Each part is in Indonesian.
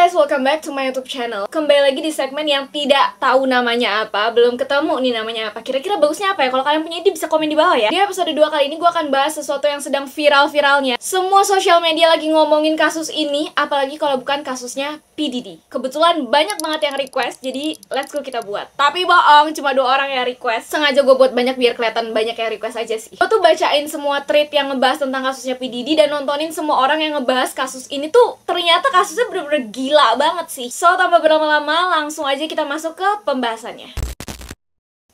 guys, welcome back to my YouTube channel. Kembali lagi di segmen yang tidak tahu namanya apa, belum ketemu nih namanya apa. Kira-kira bagusnya apa ya? Kalau kalian punya ide bisa komen di bawah ya. Di episode 2 kali ini gue akan bahas sesuatu yang sedang viral-viralnya. Semua sosial media lagi ngomongin kasus ini, apalagi kalau bukan kasusnya P. Diddy. Kebetulan banyak banget yang request, jadi let's go kita buat. Tapi bohong, cuma 2 orang yang request. Sengaja gue buat banyak biar kelihatan banyak yang request aja sih. Gue tuh bacain semua thread yang ngebahas tentang kasusnya P. Diddy dan nontonin semua orang yang ngebahas kasus ini tuh ternyata kasusnya bener-bener gila banget sih. So, tanpa berlama-lama, langsung aja kita masuk ke pembahasannya.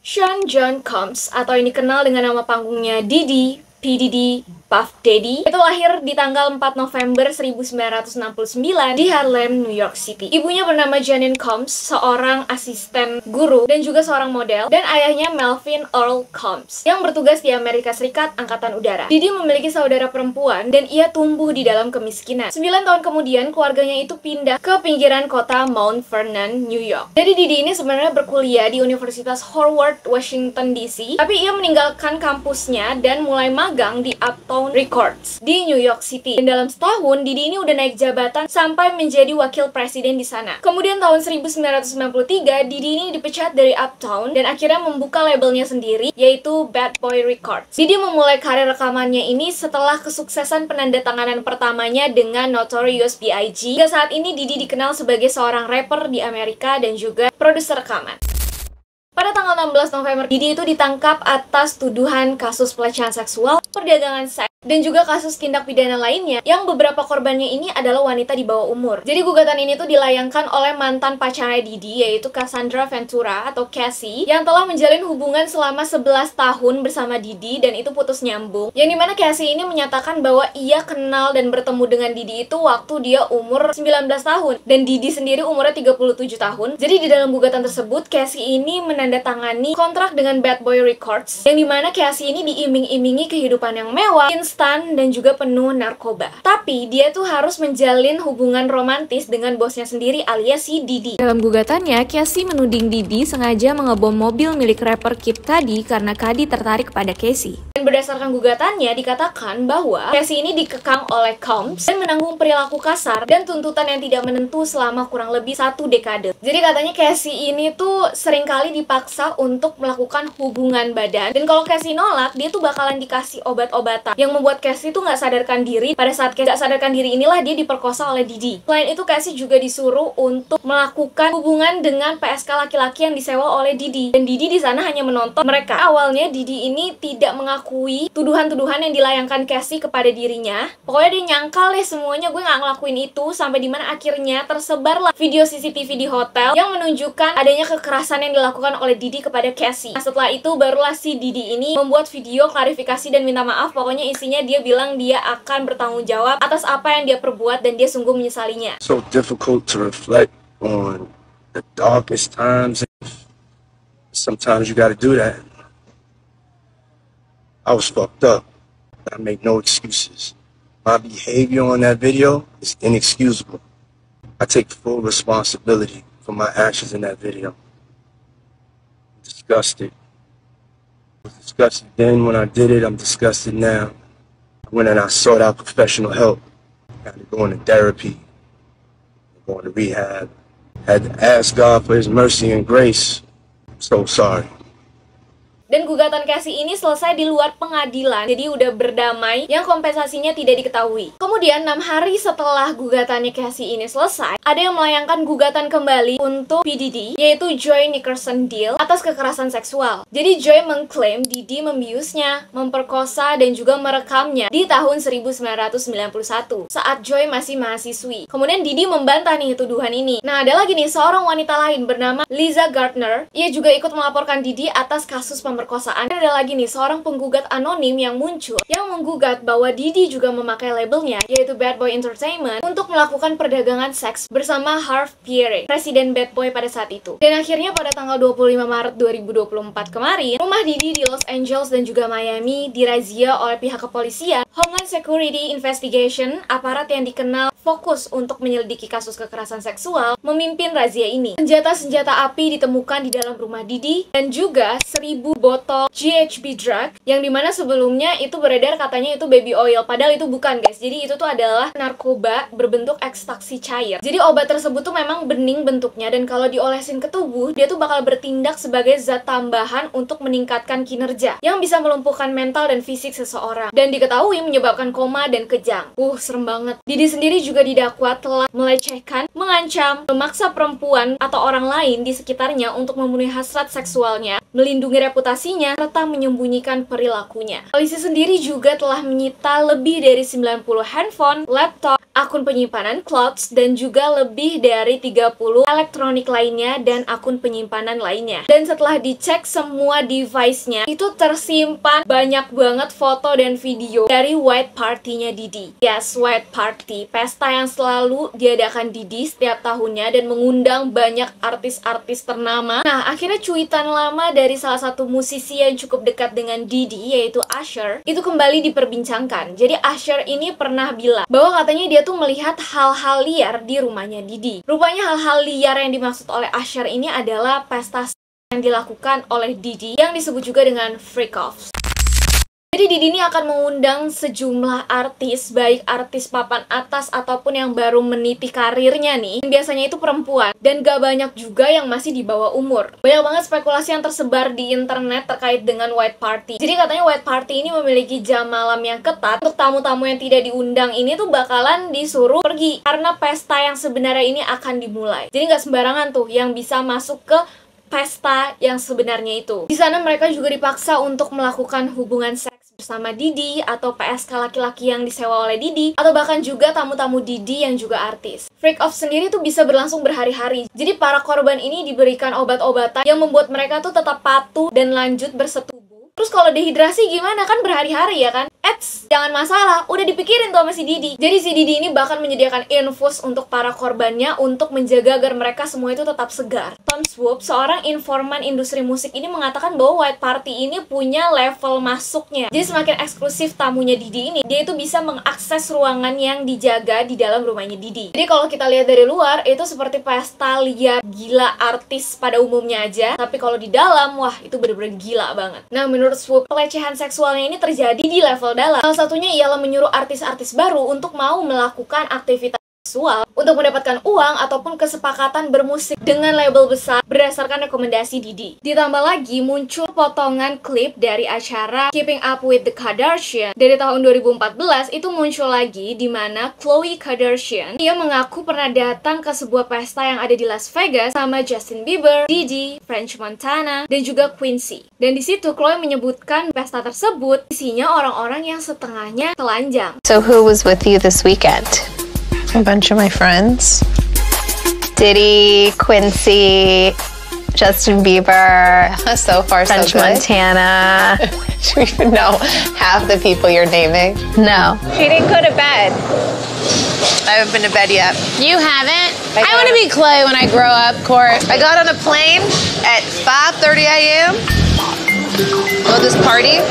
Sean John Combs, atau yang dikenal dengan nama panggungnya Diddy, P. Diddy, Puff Daddy, itu lahir di tanggal 4 November 1969 di Harlem, New York City. Ibunya bernama Janine Combs, seorang asisten guru dan juga seorang model, dan ayahnya Melvin Earl Combs yang bertugas di Amerika Serikat Angkatan Udara. Diddy memiliki saudara perempuan dan ia tumbuh di dalam kemiskinan. 9 tahun kemudian keluarganya itu pindah ke pinggiran kota Mount Vernon, New York. Jadi Diddy ini sebenarnya berkuliah di Universitas Howard, Washington DC, tapi ia meninggalkan kampusnya dan mulai magang di Uptown Records di New York City. Dan dalam setahun, Diddy ini udah naik jabatan sampai menjadi wakil presiden di sana. Kemudian tahun 1993, Diddy ini dipecat dari Uptown dan akhirnya membuka labelnya sendiri, yaitu Bad Boy Records. Diddy memulai karir rekamannya ini setelah kesuksesan penandatanganan pertamanya dengan Notorious B.I.G. Hingga saat ini, Diddy dikenal sebagai seorang rapper di Amerika dan juga produser rekaman. Pada tanggal 16 November, Diddy itu ditangkap atas tuduhan kasus pelecehan seksual, perdagangan seks, dan juga kasus tindak pidana lainnya yang beberapa korbannya ini adalah wanita di bawah umur. Jadi gugatan ini tuh dilayangkan oleh mantan pacarnya Diddy, yaitu Cassandra Ventura atau Cassie, yang telah menjalin hubungan selama 11 tahun bersama Diddy dan itu putus nyambung. Yang dimana Cassie ini menyatakan bahwa ia kenal dan bertemu dengan Diddy itu waktu dia umur 19 tahun dan Diddy sendiri umurnya 37 tahun. Jadi di dalam gugatan tersebut, Cassie ini menandatangani kontrak dengan Bad Boy Records, yang dimana Cassie ini diiming-imingi kehidupan yang mewah, instan, dan juga penuh narkoba. Tapi dia tuh harus menjalin hubungan romantis dengan bosnya sendiri alias si Diddy. Dalam gugatannya, Cassie menuding Diddy sengaja mengebom mobil milik rapper Kid Cudi karena Cudi tertarik pada Cassie. Dan berdasarkan gugatannya dikatakan bahwa Cassie ini dikekang oleh Combs dan menanggung perilaku kasar dan tuntutan yang tidak menentu selama kurang lebih 1 dekade. Jadi katanya Cassie ini tuh seringkali dipaksa untuk melakukan hubungan badan, dan kalau Cassie nolak, dia tuh bakalan dikasih obat-obatan yang membuat Cassie tuh nggak sadarkan diri. Pada saat Cassie nggak sadarkan diri inilah dia diperkosa oleh Diddy. Selain itu, Cassie juga disuruh untuk melakukan hubungan dengan PSK laki-laki yang disewa oleh Diddy, dan Diddy di sana hanya menonton mereka. Awalnya Diddy ini tidak mengakui tuduhan-tuduhan yang dilayangkan Cassie kepada dirinya. Pokoknya dia nyangkal deh semuanya, gue nggak ngelakuin itu, sampai dimana akhirnya tersebarlah video CCTV di hotel yang menunjukkan adanya kekerasan yang dilakukan oleh Diddy kepada Cassie. Nah, setelah itu barulah si Diddy ini membuat video klarifikasi dan minta maaf. Pokoknya isinya dia bilang dia akan bertanggung jawab atas apa yang dia perbuat dan dia sungguh menyesalinya. So difficult to reflect on the darkest times. Sometimes you gotta do that. I was fucked up. I make no excuses. My behavior on that video is inexcusable. I take full responsibility for my actions in that video. I'm disgusted. I was disgusted then when I did it. I'm disgusted now. When I sought out professional help, I had to go into therapy, going to rehab, had to ask God for His mercy and grace. I'm so sorry. Dan gugatan Cassie ini selesai di luar pengadilan, jadi udah berdamai, yang kompensasinya tidak diketahui. Kemudian 6 hari setelah gugatannya Cassie ini selesai, ada yang melayangkan gugatan kembali untuk P. Diddy, yaitu Joy Nickerson Deal, atas kekerasan seksual. Jadi Joy mengklaim Diddy membiusnya, memperkosa, dan juga merekamnya di tahun 1991 saat Joy masih mahasiswi. Kemudian Diddy membantah nih tuduhan ini. Nah, ada lagi nih seorang wanita lain bernama Lisa Gardner. Ia juga ikut melaporkan Diddy atas kasus pemerkosaan. Dan ada lagi nih seorang penggugat anonim yang muncul yang menggugat bahwa Diddy juga memakai labelnya, yaitu Bad Boy Entertainment, untuk melakukan perdagangan seks bersama Harve Pierre, presiden Bad Boy pada saat itu. Dan akhirnya pada tanggal 25 Maret 2024 kemarin, rumah Diddy di Los Angeles dan juga Miami dirazia oleh pihak kepolisian. Homeland Security Investigation, aparat yang dikenal fokus untuk menyelidiki kasus kekerasan seksual, memimpin razia ini. Senjata-senjata api ditemukan di dalam rumah Diddy dan juga 1000 botol GHB drug yang dimana sebelumnya itu beredar katanya itu baby oil, padahal itu bukan guys. Jadi itu tuh adalah narkoba berbentuk ekstraksi cair. Jadi obat tersebut tuh memang bening bentuknya, dan kalau diolesin ke tubuh dia tuh bakal bertindak sebagai zat tambahan untuk meningkatkan kinerja yang bisa melumpuhkan mental dan fisik seseorang, dan diketahui menyebabkan koma dan kejang. Serem banget. Didi sendiri juga didakwa telah melecehkan, mengancam, memaksa perempuan atau orang lain di sekitarnya untuk memenuhi hasrat seksualnya, melindungi reputasinya, serta menyembunyikan perilakunya. Polisi sendiri juga telah menyita lebih dari 90 handphone, laptop, akun penyimpanan clouds, dan juga lebih dari 30 elektronik lainnya dan akun penyimpanan lainnya. Dan setelah dicek semua device-nya, itu tersimpan banyak banget foto dan video dari White Party-nya Didi. Yes, White Party, pesta yang selalu diadakan Didi setiap tahunnya dan mengundang banyak artis-artis ternama. Nah, akhirnya cuitan lama dari salah satu musisi yang cukup dekat dengan Didi, yaitu Usher, itu kembali diperbincangkan. Jadi Usher ini pernah bilang bahwa katanya dia tuh melihat hal-hal liar di rumahnya Didi. Rupanya hal-hal liar yang dimaksud oleh Usher ini adalah pesta yang dilakukan oleh Didi yang disebut juga dengan freak-offs. Jadi Didi ini akan mengundang sejumlah artis, baik artis papan atas ataupun yang baru meniti karirnya nih. Biasanya itu perempuan, dan gak banyak juga yang masih di bawah umur. Banyak banget spekulasi yang tersebar di internet terkait dengan White Party. Jadi katanya White Party ini memiliki jam malam yang ketat. Untuk tamu-tamu yang tidak diundang ini tuh bakalan disuruh pergi, karena pesta yang sebenarnya ini akan dimulai. Jadi gak sembarangan tuh yang bisa masuk ke pesta yang sebenarnya itu. Di sana mereka juga dipaksa untuk melakukan hubungan seks bersama Didi atau PSK laki-laki yang disewa oleh Didi, atau bahkan juga tamu-tamu Didi yang juga artis. Freak off sendiri tuh bisa berlangsung berhari-hari. Jadi para korban ini diberikan obat-obatan yang membuat mereka tuh tetap patuh dan lanjut bersetubuh. Terus kalau dehidrasi gimana? Kan berhari-hari ya kan? Jangan masalah, udah dipikirin tuh sama si Didi. Jadi si Didi ini bahkan menyediakan infus untuk para korbannya untuk menjaga agar mereka semua itu tetap segar. Tom Swoop, seorang informan industri musik ini mengatakan bahwa White Party ini punya level masuknya. Jadi semakin eksklusif tamunya Didi ini, dia itu bisa mengakses ruangan yang dijaga di dalam rumahnya Didi. Jadi kalau kita lihat dari luar, itu seperti pesta liar gila artis pada umumnya aja. Tapi kalau di dalam, wah itu bener-bener gila banget. Nah menurut Swoop, pelecehan seksualnya ini terjadi di level dalam. Salah satunya ialah menyuruh artis-artis baru untuk mau melakukan aktivitas seksual untuk mendapatkan uang ataupun kesepakatan bermusik dengan label besar berdasarkan rekomendasi Didi. Ditambah lagi muncul potongan klip dari acara Keeping Up with the Kardashians dari tahun 2014. Itu muncul lagi di mana Khloe Kardashian dia mengaku pernah datang ke sebuah pesta yang ada di Las Vegas sama Justin Bieber, Didi, French Montana, dan juga Quincy. Dan di situ Khloe menyebutkan pesta tersebut isinya orang-orang yang setengahnya telanjang. So who was with you this weekend? A bunch of my friends. Diddy, Quincy, Justin Bieber, so far French so good. Montana. Do you even know half the people you're naming? No. She didn't go to bed. I haven't been to bed yet. You haven't? I want to be Khloe when I grow up, Court. I got on a plane at 5:30 a.m. Go to this party.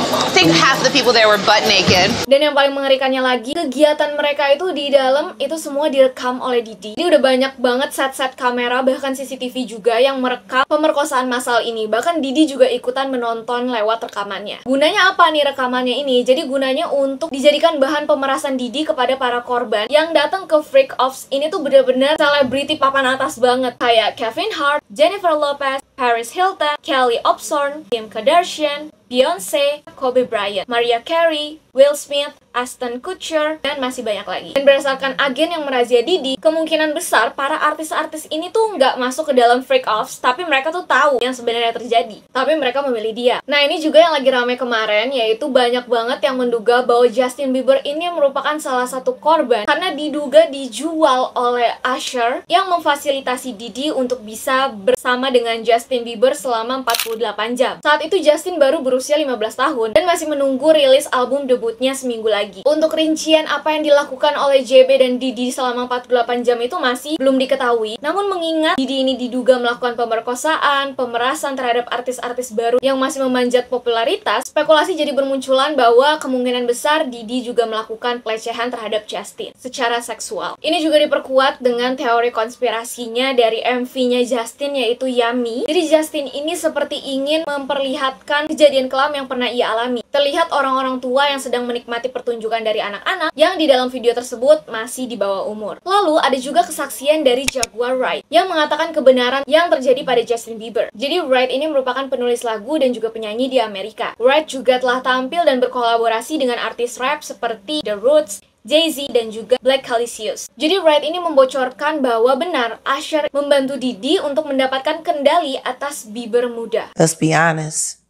I think half the people there were butt naked. Dan yang paling mengerikannya lagi, kegiatan mereka itu di dalam itu semua direkam oleh Didi. Jadi udah banyak banget set-set kamera, bahkan CCTV juga yang merekam pemerkosaan massal ini. Bahkan Didi juga ikutan menonton lewat rekamannya. Gunanya apa nih rekamannya ini? Jadi gunanya untuk dijadikan bahan pemerasan Didi kepada para korban yang datang ke freak offs ini tuh bener-bener selebriti papan atas banget. Kayak Kevin Hart, Jennifer Lopez, Paris Hilton, Kelly Osbourne, Kim Kardashian, Beyonce, Kobe Bryant, Mariah Carey, Will Smith, Ashton Kutcher, dan masih banyak lagi. Dan berdasarkan agen yang merazia Didi, kemungkinan besar para artis-artis ini tuh nggak masuk ke dalam freak offs, tapi mereka tuh tahu yang sebenarnya terjadi. Tapi mereka memilih dia. Nah ini juga yang lagi rame kemarin, yaitu banyak banget yang menduga bahwa Justin Bieber ini merupakan salah satu korban karena diduga dijual oleh Usher yang memfasilitasi Didi untuk bisa bersama dengan Justin Bieber selama 48 jam. Saat itu Justin baru berusia 15 tahun dan masih menunggu rilis album debutnya seminggu lagi. lagi. Untuk rincian apa yang dilakukan oleh JB dan Didi selama 48 jam itu masih belum diketahui. Namun mengingat Didi ini diduga melakukan pemerkosaan, pemerasan terhadap artis-artis baru yang masih memanjat popularitas, spekulasi jadi bermunculan bahwa kemungkinan besar Didi juga melakukan pelecehan terhadap Justin secara seksual. Ini juga diperkuat dengan teori konspirasinya dari MV-nya Justin, yaitu Yummy. Jadi Justin ini seperti ingin memperlihatkan kejadian kelam yang pernah ia alami. Terlihat orang-orang tua yang sedang menikmati pertunjukan dari anak-anak yang di dalam video tersebut masih di bawah umur. Lalu ada juga kesaksian dari Jaguar Wright yang mengatakan kebenaran yang terjadi pada Justin Bieber. Jadi Wright ini merupakan penulis lagu dan juga penyanyi di Amerika. Wright juga telah tampil dan berkolaborasi dengan artis rap seperti The Roots, Jay-Z, dan juga Black Calicious. Jadi Wright ini membocorkan bahwa benar Usher membantu Didi untuk mendapatkan kendali atas Bieber muda. Let's be honest.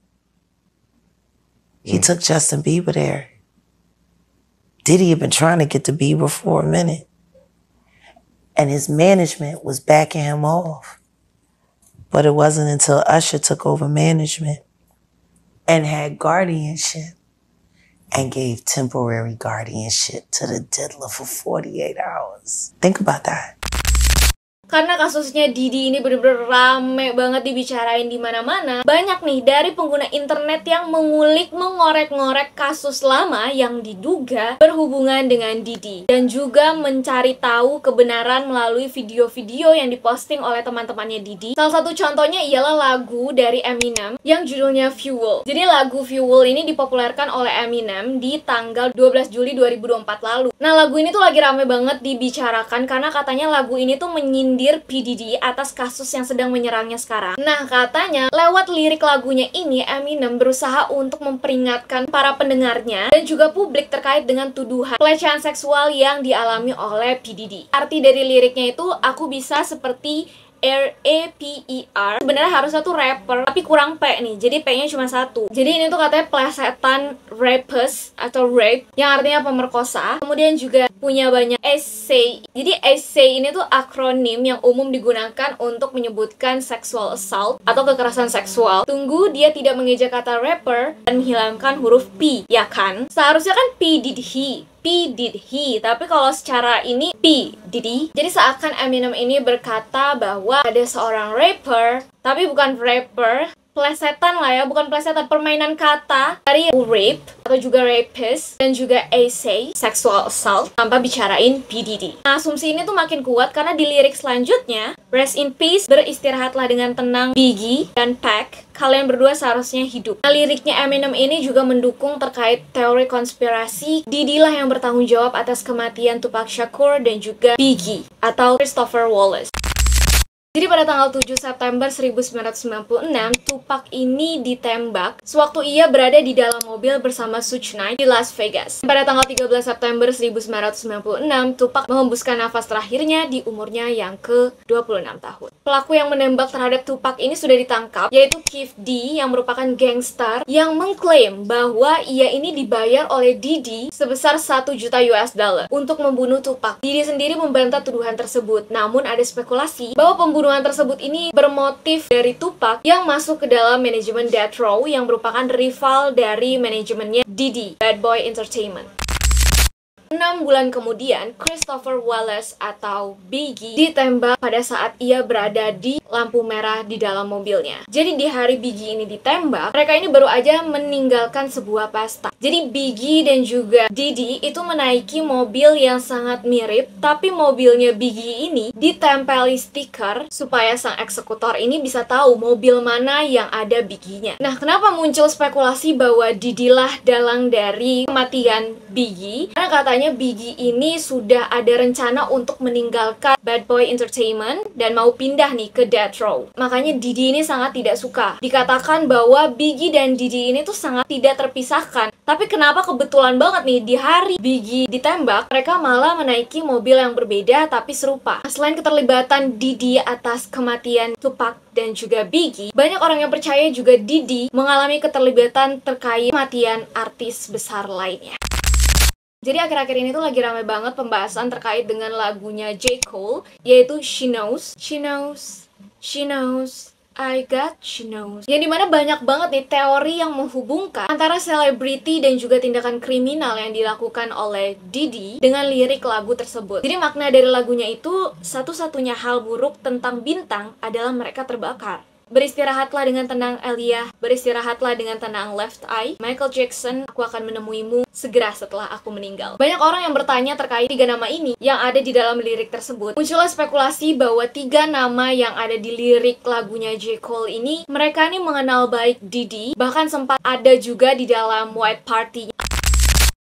He took Justin Bieber there. Diddy had been trying to get to Bieber for a minute. And his management was backing him off. But it wasn't until Usher took over management and had guardianship and gave temporary guardianship to the diddler for 48 hours. Think about that. Karena kasusnya Didi ini bener-bener rame banget dibicarain di mana-mana, banyak nih dari pengguna internet yang mengulik, mengorek-ngorek kasus lama yang diduga berhubungan dengan Didi, dan juga mencari tahu kebenaran melalui video-video yang diposting oleh teman-temannya Didi. Salah satu contohnya ialah lagu dari Eminem yang judulnya Fuel. Jadi lagu Fuel ini dipopulerkan oleh Eminem di tanggal 12 Juli 2024 lalu. Nah, lagu ini tuh lagi rame banget dibicarakan karena katanya lagu ini tuh menyindir P. Diddy atas kasus yang sedang menyerangnya sekarang. Nah, katanya lewat lirik lagunya ini Eminem berusaha untuk memperingatkan para pendengarnya dan juga publik terkait dengan tuduhan pelecehan seksual yang dialami oleh P. Diddy. Arti dari liriknya itu, aku bisa seperti R-A-P-E-R. Sebenarnya harusnya tuh rapper, tapi kurang P nih, jadi P-nya cuma satu. Jadi ini tuh katanya plesetan rapist atau rape, yang artinya pemerkosa. Kemudian juga punya banyak essay. Jadi essay ini tuh akronim yang umum digunakan untuk menyebutkan sexual assault atau kekerasan seksual. Tunggu, dia tidak mengeja kata rapper dan menghilangkan huruf P, ya kan? Seharusnya kan P did he, P did he, tapi kalau secara ini P did he. Jadi seakan Eminem ini berkata bahwa ada seorang rapper, tapi bukan rapper, plesetan lah ya, bukan plesetan, permainan kata dari rape atau juga rapist dan juga essay, sexual assault, tanpa bicarain P. Diddy. Nah, asumsi ini tuh makin kuat karena di lirik selanjutnya, rest in peace, beristirahatlah dengan tenang Biggie dan Pac, kalian berdua seharusnya hidup. Nah, liriknya Eminem ini juga mendukung terkait teori konspirasi Diddy lah yang bertanggung jawab atas kematian Tupac Shakur dan juga Biggie atau Christopher Wallace. Jadi pada tanggal 7 September 1996, Tupac ini ditembak sewaktu ia berada di dalam mobil bersama Suge Knight di Las Vegas. Pada tanggal 13 September 1996, Tupac menghembuskan nafas terakhirnya di umurnya yang ke-26 tahun. Pelaku yang menembak terhadap Tupac ini sudah ditangkap, yaitu Keith D yang merupakan gangster yang mengklaim bahwa ia ini dibayar oleh Diddy sebesar 1 juta US dollar untuk membunuh Tupac. Diddy sendiri membantah tuduhan tersebut, namun ada spekulasi bahwa pembunuhan tersebut ini bermotif dari Tupac yang masuk ke dalam manajemen Death Row yang merupakan rival dari manajemennya Diddy, Bad Boy Entertainment. 6 bulan kemudian, Christopher Wallace atau Biggie ditembak pada saat ia berada di lampu merah di dalam mobilnya. Jadi di hari Biggie ini ditembak, mereka ini baru aja meninggalkan sebuah pesta. Jadi Biggie dan juga Diddy itu menaiki mobil yang sangat mirip, tapi mobilnya Biggie ini ditempeli stiker supaya sang eksekutor ini bisa tahu mobil mana yang ada Biggie-nya. Nah, kenapa muncul spekulasi bahwa Diddy lah dalang dari kematian Biggie? Karena katanya Biggie ini sudah ada rencana untuk meninggalkan Bad Boy Entertainment dan mau pindah nih ke Death Row. Makanya Diddy ini sangat tidak suka. Dikatakan bahwa Biggie dan Diddy ini tuh sangat tidak terpisahkan. Tapi kenapa kebetulan banget nih di hari Biggie ditembak, mereka malah menaiki mobil yang berbeda tapi serupa. Selain keterlibatan Diddy atas kematian Tupac dan juga Biggie, banyak orang yang percaya juga Diddy mengalami keterlibatan terkait kematian artis besar lainnya. Jadi akhir-akhir ini tuh lagi rame banget pembahasan terkait dengan lagunya J. Cole, yaitu She Knows. She knows, she knows, I got you know. Yang dimana banyak banget nih teori yang menghubungkan antara selebriti dan juga tindakan kriminal yang dilakukan oleh Diddy dengan lirik lagu tersebut. Jadi makna dari lagunya itu, satu-satunya hal buruk tentang bintang adalah mereka terbakar. Beristirahatlah dengan tenang Aaliyah, beristirahatlah dengan tenang Left Eye. Michael Jackson, aku akan menemuimu segera setelah aku meninggal. Banyak orang yang bertanya terkait 3 nama ini yang ada di dalam lirik tersebut. Muncullah spekulasi bahwa 3 nama yang ada di lirik lagunya J. Cole ini, mereka ini mengenal baik Diddy, bahkan sempat ada juga di dalam White Party.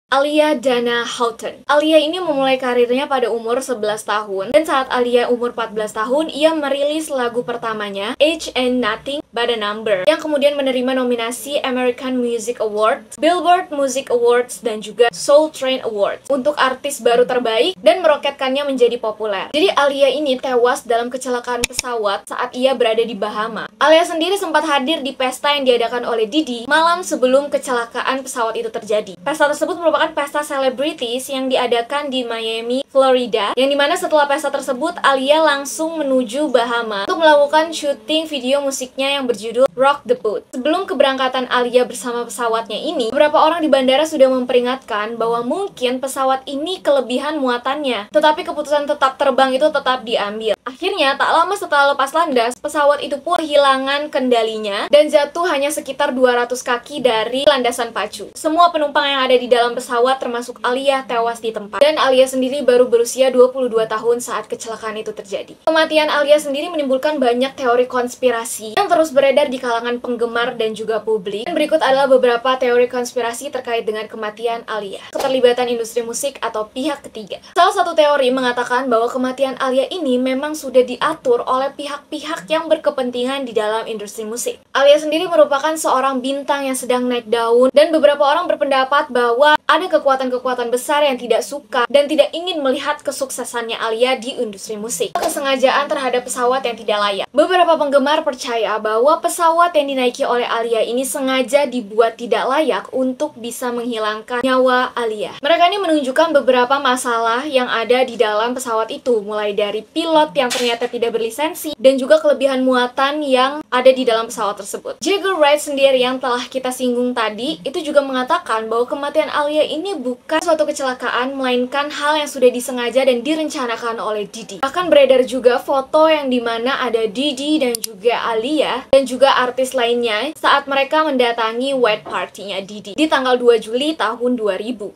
Aaliyah Dana Houghton. Aaliyah ini memulai karirnya pada umur 11 tahun, dan saat Aaliyah umur 14 tahun, ia merilis lagu pertamanya, Age Ain't Nothing But a Number, yang kemudian menerima nominasi American Music Awards, Billboard Music Awards, dan juga Soul Train Awards untuk artis baru terbaik dan meroketkannya menjadi populer. Jadi Aaliyah ini tewas dalam kecelakaan pesawat saat ia berada di Bahama. Aaliyah sendiri sempat hadir di pesta yang diadakan oleh Diddy malam sebelum kecelakaan pesawat itu terjadi. Pesta tersebut merupakan pesta selebritis yang diadakan di Miami, Florida, yang dimana setelah pesta tersebut Aaliyah langsung menuju Bahama untuk melakukan syuting video musiknya yang berjudul Rock the Boat. Sebelum keberangkatan Aaliyah bersama pesawatnya ini, beberapa orang di bandara sudah memperingatkan bahwa mungkin pesawat ini kelebihan muatannya, tetapi keputusan tetap terbang itu tetap diambil. Akhirnya, tak lama setelah lepas landas, pesawat itu pun kehilangan kendalinya dan jatuh hanya sekitar 200 kaki dari landasan pacu. Semua penumpang yang ada di dalam pesawat termasuk Aaliyah tewas di tempat. Dan Aaliyah sendiri baru berusia 22 tahun saat kecelakaan itu terjadi. Kematian Aaliyah sendiri menimbulkan banyak teori konspirasi yang terus beredar di kalangan penggemar dan juga publik. Dan berikut adalah beberapa teori konspirasi terkait dengan kematian Aaliyah. Keterlibatan industri musik atau pihak ketiga. Salah satu teori mengatakan bahwa kematian Aaliyah ini memang sudah diatur oleh pihak-pihak yang berkepentingan di dalam industri musik. Aaliyah sendiri merupakan seorang bintang yang sedang naik daun, dan beberapa orang berpendapat bahwa ada kekuatan-kekuatan besar yang tidak suka dan tidak ingin melihat kesuksesannya Aaliyah di industri musik. Kesengajaan terhadap pesawat yang tidak layak. Beberapa penggemar percaya bahwa pesawat yang dinaiki oleh Aaliyah ini sengaja dibuat tidak layak untuk bisa menghilangkan nyawa Aaliyah. Mereka ini menunjukkan beberapa masalah yang ada di dalam pesawat itu, mulai dari pilot yang ternyata tidak berlisensi dan juga kelebihan muatan yang ada di dalam pesawat tersebut. Jagger Wright sendiri yang telah kita singgung tadi itu juga mengatakan bahwa kematian Aaliyah ini bukan suatu kecelakaan, melainkan hal yang sudah disengaja dan direncanakan oleh Diddy. Bahkan beredar juga foto yang dimana ada Diddy dan juga Aaliyah dan juga artis lainnya saat mereka mendatangi White Party-nya Diddy di tanggal 2 Juli tahun 2000.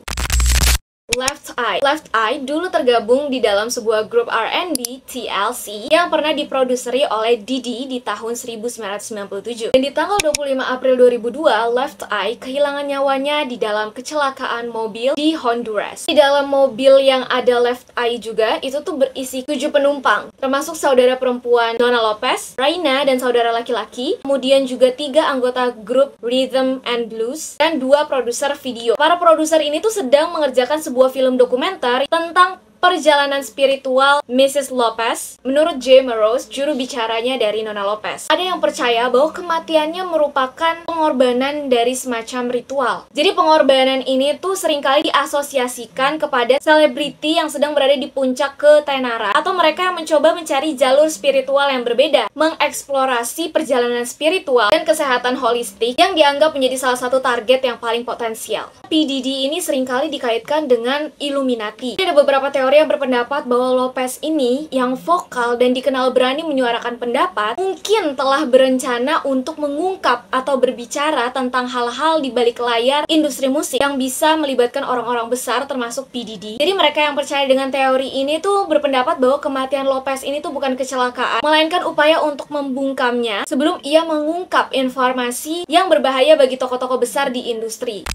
Left Eye. Left Eye dulu tergabung di dalam sebuah grup R&B TLC yang pernah diproduseri oleh Diddy di tahun 1997. Dan di tanggal 25 April 2002, Left Eye kehilangan nyawanya di dalam kecelakaan mobil di Honduras. Di dalam mobil yang ada Left Eye juga, itu tuh berisi 7 penumpang, termasuk saudara perempuan Nona Lopez, Raina, dan saudara laki-laki, kemudian juga 3 anggota grup Rhythm and Blues, dan 2 produser video. Para produser ini tuh sedang mengerjakan sebuah film dokumenter tentang perjalanan spiritual Mrs. Lopez. Menurut Jay Morose, juru bicaranya dari Nona Lopez, ada yang percaya bahwa kematiannya merupakan pengorbanan dari semacam ritual. Jadi pengorbanan ini tuh seringkali diasosiasikan kepada selebriti yang sedang berada di puncak ketenaran, atau mereka yang mencoba mencari jalur spiritual yang berbeda, mengeksplorasi perjalanan spiritual dan kesehatan holistik yang dianggap menjadi salah satu target yang paling potensial. PDD ini seringkali dikaitkan dengan Illuminati. Ada beberapa teori yang berpendapat bahwa Lopez ini yang vokal dan dikenal berani menyuarakan pendapat mungkin telah berencana untuk mengungkap atau berbicara tentang hal-hal di balik layar industri musik yang bisa melibatkan orang-orang besar termasuk PDD. Jadi mereka yang percaya dengan teori ini tuh berpendapat bahwa kematian Lopez ini tuh bukan kecelakaan, melainkan upaya untuk membungkamnya sebelum ia mengungkap informasi yang berbahaya bagi tokoh-tokoh besar di industri.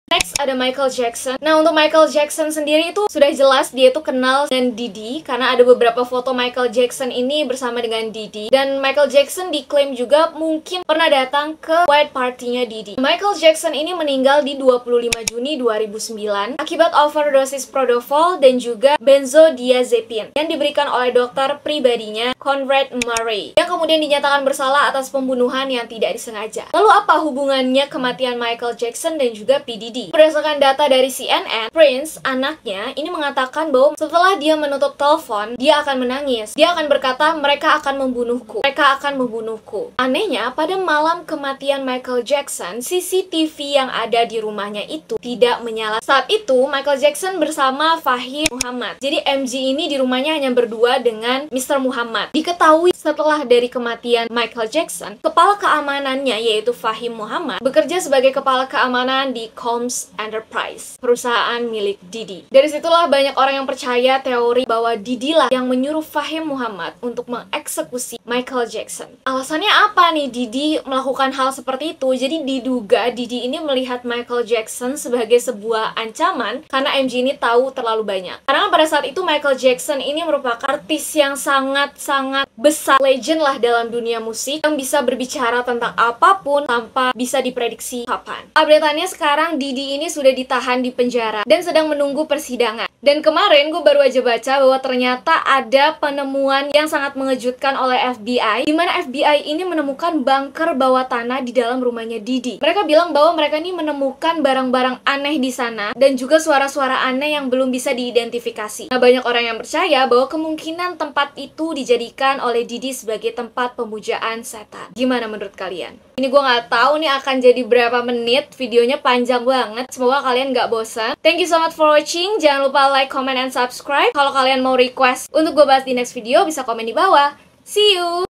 Next ada Michael Jackson. Nah, untuk Michael Jackson sendiri itu sudah jelas dia itu kenal dengan Diddy karena ada beberapa foto Michael Jackson ini bersama dengan Diddy. Dan Michael Jackson diklaim juga mungkin pernah datang ke White Party-nya Diddy. Michael Jackson ini meninggal di 25 Juni 2009 akibat overdosis propofol dan juga benzodiazepine yang diberikan oleh dokter pribadinya Conrad Murray, yang kemudian dinyatakan bersalah atas pembunuhan yang tidak disengaja. Lalu apa hubungannya kematian Michael Jackson dan juga P. Diddy? Diddy. Berdasarkan data dari CNN, Prince, anaknya, ini mengatakan bahwa setelah dia menutup telepon, dia akan menangis. Dia akan berkata, mereka akan membunuhku. Mereka akan membunuhku. Anehnya, pada malam kematian Michael Jackson, CCTV yang ada di rumahnya itu tidak menyala. Saat itu, Michael Jackson bersama Fahim Muhammad. Jadi MJ ini di rumahnya hanya berdua dengan Mr. Muhammad. Diketahui setelah dari kematian Michael Jackson, kepala keamanannya yaitu Fahim Muhammad bekerja sebagai kepala keamanan di Combs Enterprise, perusahaan milik Diddy. Dari situlah banyak orang yang percaya teori bahwa Diddy lah yang menyuruh Fahim Muhammad untuk mengeksekusi Michael Jackson. Alasannya apa nih Diddy melakukan hal seperti itu? Jadi diduga Diddy ini melihat Michael Jackson sebagai sebuah ancaman karena MJ ini tahu terlalu banyak. Karena pada saat itu Michael Jackson ini merupakan artis yang sangat-sangat besar, legend lah dalam dunia musik, yang bisa berbicara tentang apapun tanpa bisa diprediksi kapan. Update-annya sekarang Diddy ini sudah ditahan di penjara dan sedang menunggu persidangan. Dan kemarin gue baru aja baca bahwa ternyata ada penemuan yang sangat mengejutkan oleh FBI, di mana FBI ini menemukan bunker bawah tanah di dalam rumahnya Diddy. Mereka bilang bahwa mereka ini menemukan barang-barang aneh di sana dan juga suara-suara aneh yang belum bisa diidentifikasi. Nah, banyak orang yang percaya bahwa kemungkinan tempat itu dijadikan oleh Diddy sebagai tempat pemujaan setan. Gimana menurut kalian? Ini gue nggak tahu nih akan jadi berapa menit, videonya panjang banget. Semoga kalian nggak bosan. Thank you so much for watching. Jangan lupa like, comment, and subscribe. Kalau kalian mau request untuk gue bahas di next video, bisa komen di bawah. See you!